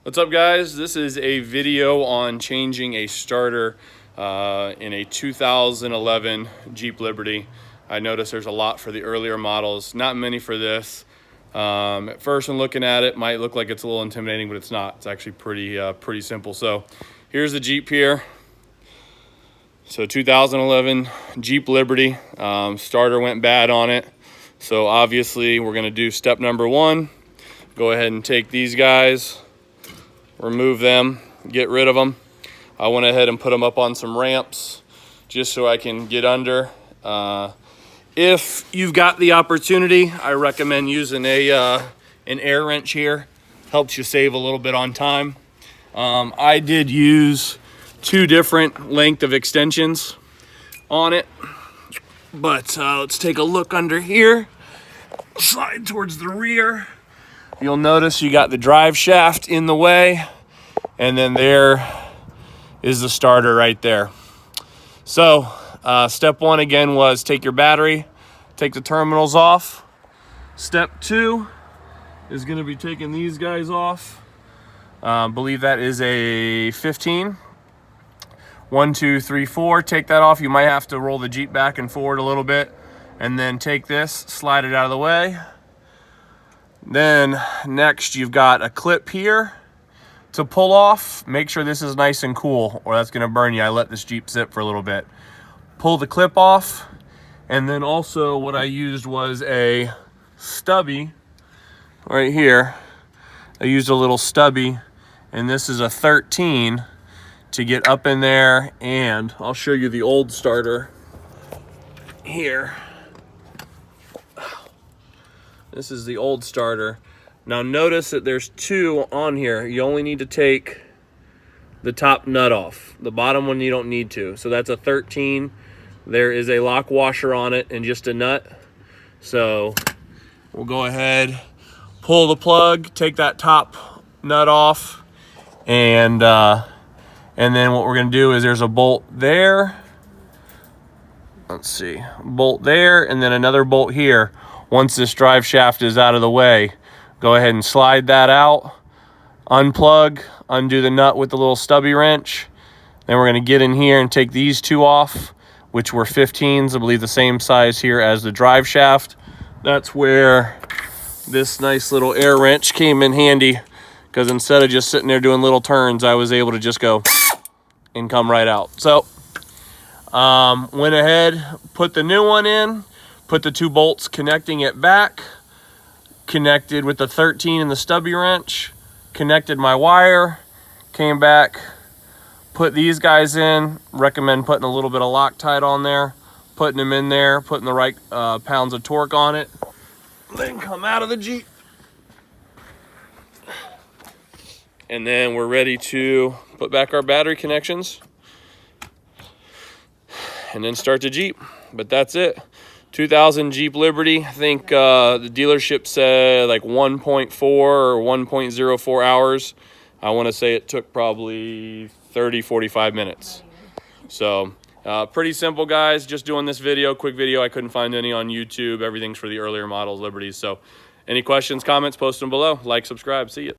What's up, guys? This is a video on changing a starter in a 2011 Jeep Liberty. I noticed there's a lot for the earlier models, not many for this. At first, when looking at it, might look like it's a little intimidating, but it's not. It's actually pretty simple. So here's the Jeep here. So 2011 Jeep Liberty, starter went bad on it. So obviously we're gonna do step number one. Go ahead and take these guys, remove them, get rid of them. I went ahead and put them up on some ramps just so I can get under. If you've got the opportunity, I recommend using an air wrench here. Helps you save a little bit on time. I did use two different length of extensions on it, but let's take a look under here. Slide towards the rear. You'll notice you got the drive shaft in the way, and then there is the starter right there. So step one again was take your battery, take the terminals off. Step two is going to be taking these guys off. Believe that is a 15. 1, 2, 3, 4. Take that off. You might have to roll the Jeep back and forward a little bit, and then take this, slide it out of the way. Then next you've got a clip here to pull off. Make sure this is nice and cool or that's gonna burn you. I let this Jeep sit for a little bit. Pull the clip off, and then also what I used was a stubby right here. I used a little stubby, and this is a 13 to get up in there, and I'll show you the old starter here. This is the old starter. Now notice that there's two on here. You only need to take the top nut off. The bottom one you don't need to. So that's a 13. There is a lock washer on it and just a nut. So we'll go ahead, pull the plug, take that top nut off, and then what we're gonna do is there's a bolt there. Let's see, bolt there, and then another bolt here. Once this drive shaft is out of the way, go ahead and slide that out, unplug, undo the nut with the little stubby wrench. Then we're gonna get in here and take these two off, which were 15s, I believe the same size here as the drive shaft. That's where this nice little air wrench came in handy, because instead of just sitting there doing little turns, I was able to just go and come right out. So went ahead, put the new one in, put the two bolts connecting it back, connected with the 13 and the stubby wrench, connected my wire, came back, put these guys in. Recommend putting a little bit of Loctite on there, putting them in there, putting the right pounds of torque on it, then come out of the Jeep. And then we're ready to put back our battery connections and then start the Jeep. But that's it. 2000 Jeep Liberty. I think the dealership said like 1.4 or 1.04 hours. I want to say it took probably 30-45 minutes. So pretty simple, guys. Just doing this video, quick video. I couldn't find any on YouTube. Everything's for the earlier models Liberties. So any questions, comments, post them below. Like, subscribe. See ya.